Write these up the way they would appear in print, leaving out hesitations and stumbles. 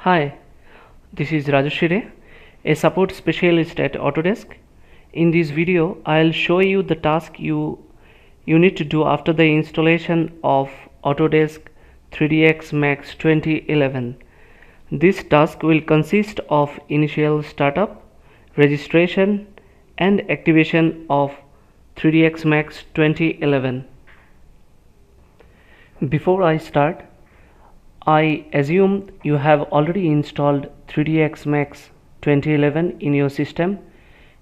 Hi, this is Raju Shire, a support specialist at Autodesk. In this video, I'll show you the task you need to do after the installation of Autodesk 3ds Max 2011. This task will consist of initial startup, registration, and activation of 3ds Max 2011. Before I start, I assume you have already installed 3ds Max 2011 in your system.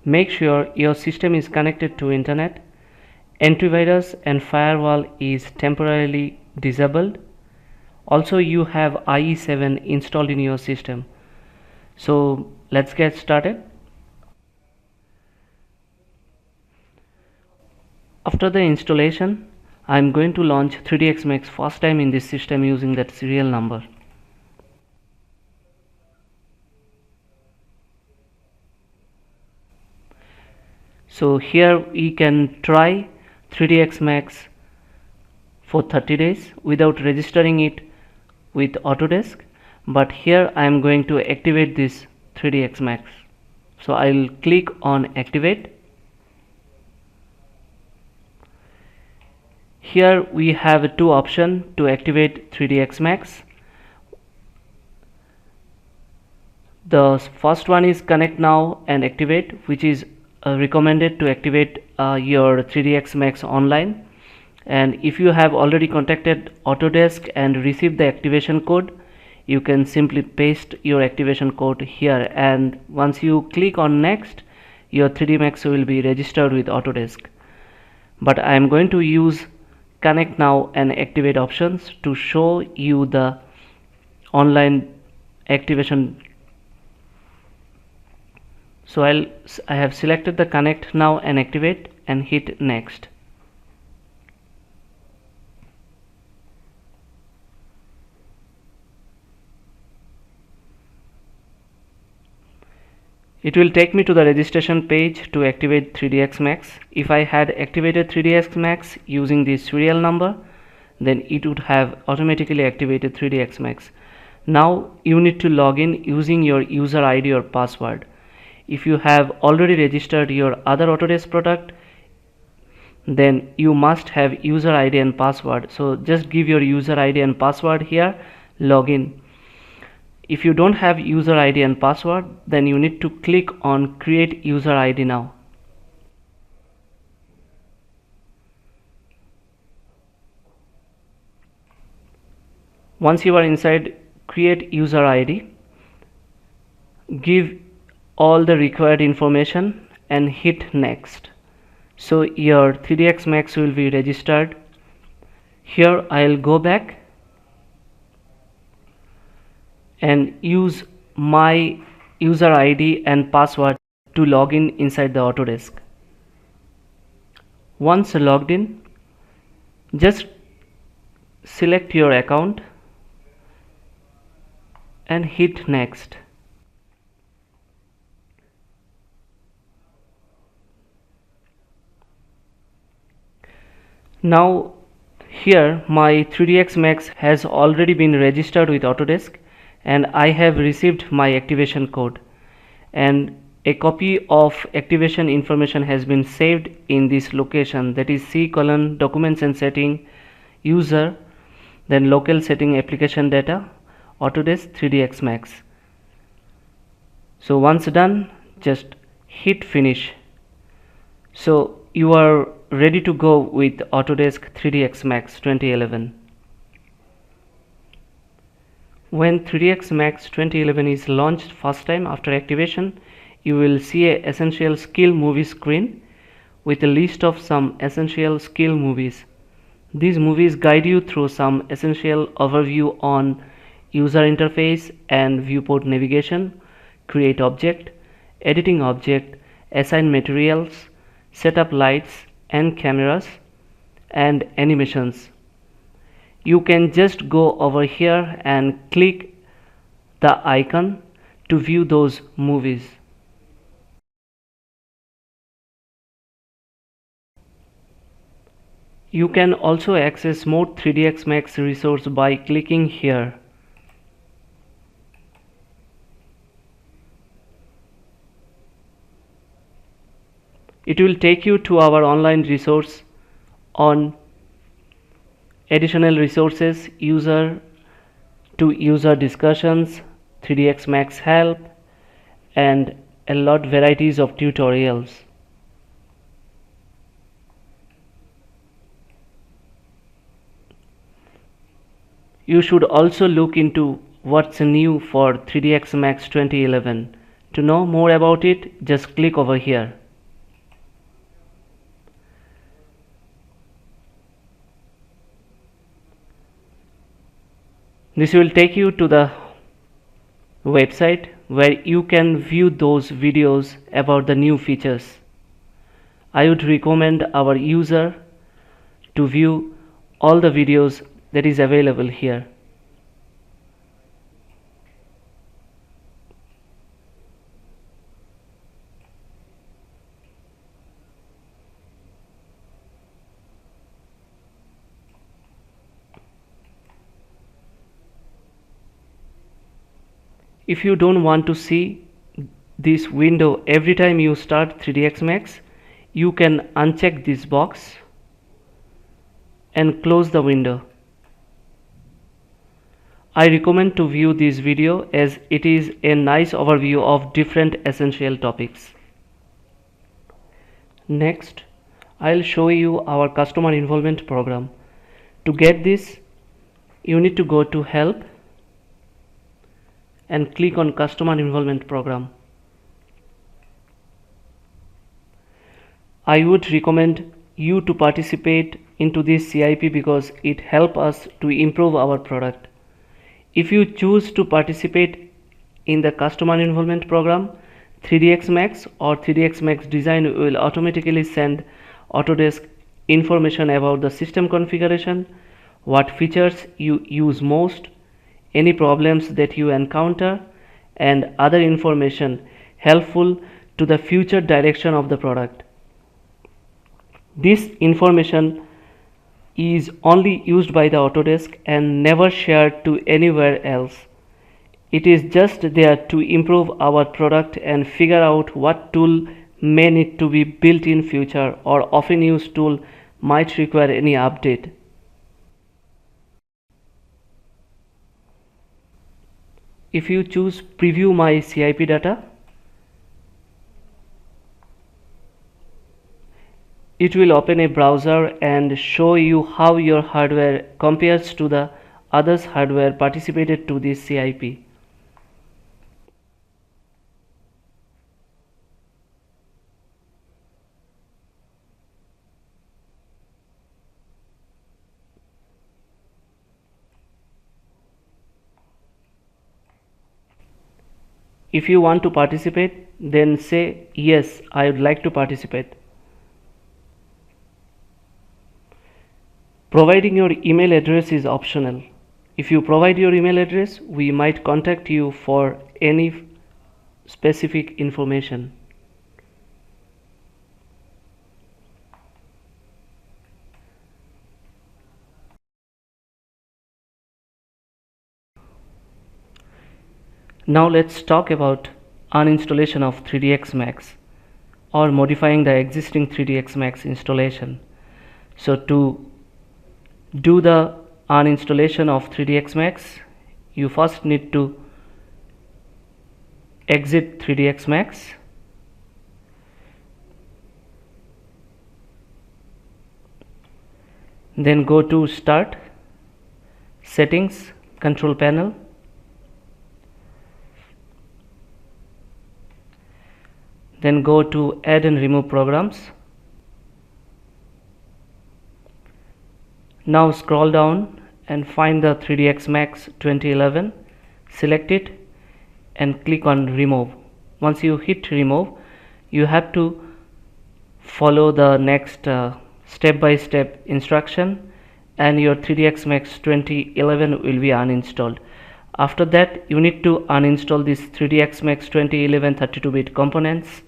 Make sure your system is connected to internet. Antivirus and firewall is temporarily disabled. Also, you have IE7 installed in your system. So let's get started. After the installation, I'm going to launch 3ds Max first time in this system using that serial number. So here we can try 3ds Max for 30 days without registering it with Autodesk, but here I am going to activate this 3ds Max. So I'll click on activate. Here we have two options to activate 3ds Max. The first one is connect now and activate, which is recommended to activate your 3ds Max online. And if you have already contacted Autodesk and received the activation code, you can simply paste your activation code here, and once you click on next, your 3ds Max will be registered with Autodesk. But I am going to use connect now and activate options to show you the online activation. So I have selected the connect now and activate and hit next. It will take me to the registration page to activate 3ds Max. If I had activated 3ds Max using this serial number, then it would have automatically activated 3ds Max. Now you need to log in using your user ID or password. If you have already registered your other Autodesk product, then you must have user ID and password. So just give your user ID and password here, log in. If you don't have user ID and password, then you need to click on create user ID now. Once you are inside create user ID, give all the required information and hit next. So your 3ds Max will be registered. Here I'll go back and use my user ID and password to log in inside the Autodesk. Once logged in, just select your account and hit next. Now here my 3ds Max has already been registered with Autodesk, and I have received my activation code, and a copy of activation information has been saved in this location, that is C:documents and setting, user, then local setting, application data, Autodesk 3ds Max. So once done, just hit finish. So you are ready to go with Autodesk 3ds Max 2011. When 3ds Max 2011 is launched first time after activation, you will see a essential skill movie screen with a list of some essential skill movies. These movies guide you through some essential overview on user interface and viewport navigation, create object, editing object, assign materials, set up lights and cameras, and animations. You can just go over here and click the icon to view those movies. You can also access more 3ds Max resource by clicking here. It will take you to our online resource on additional resources, user to user discussions, 3ds Max help, and a lot varieties of tutorials. You should also look into what's new for 3ds Max 2011. To know more about it, just click over here. This will take you to the website where you can view those videos about the new features. I would recommend our user to view all the videos that is available here. If you don't want to see this window every time you start 3ds Max, you can uncheck this box and close the window. I recommend to view this video as it is a nice overview of different essential topics. Next, I'll show you our customer involvement program. To get this, you need to go to Help and click on Customer Involvement Program. I would recommend you to participate into this CIP because it helps us to improve our product. If you choose to participate in the Customer Involvement Program, 3ds Max or 3ds Max Design will automatically send Autodesk information about the system configuration, what features you use most, any problems that you encounter, and other information helpful to the future direction of the product. This information is only used by the Autodesk and never shared to anywhere else. It is just there to improve our product and figure out what tool may need to be built in future, or often used tool might require any update. If you choose Preview My CIP Data, it will open a browser and show you how your hardware compares to the others' hardware participated to this CIP. If you want to participate, then say yes, I would like to participate. Providing your email address is optional. If you provide your email address, we might contact you for any specific information. Now let's talk about uninstallation of 3ds Max or modifying the existing 3ds Max installation. So to do the uninstallation of 3ds Max, you first need to exit 3ds Max, then go to Start, Settings, Control Panel, then go to Add and Remove Programs. Now scroll down and find the 3ds Max 2011, select it and click on Remove. Once you hit Remove, you have to follow the next step-by-step instruction and your 3ds Max 2011 will be uninstalled. After that, you need to uninstall this 3ds Max 2011 32-bit components.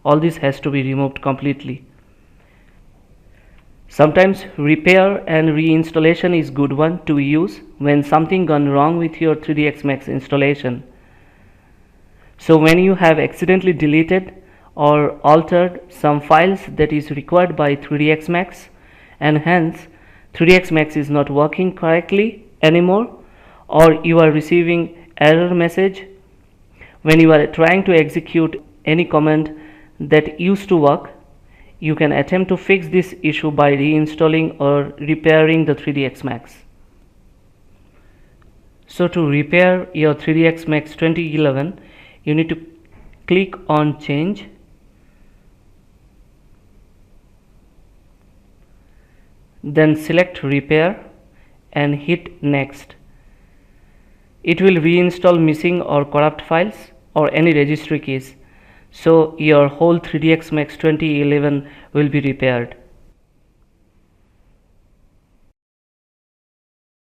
All this has to be removed completely. Sometimes repair and reinstallation is good one to use when something gone wrong with your 3ds Max installation. So when you have accidentally deleted or altered some files that is required by 3ds Max, and hence 3ds Max is not working correctly anymore, or you are receiving error message when you are trying to execute any command that used to work, you can attempt to fix this issue by reinstalling or repairing the 3ds Max. So to repair your 3ds Max 2011, you need to click on change, then select repair and hit next. It will reinstall missing or corrupt files or any registry keys, so your whole 3ds Max 2011 will be repaired.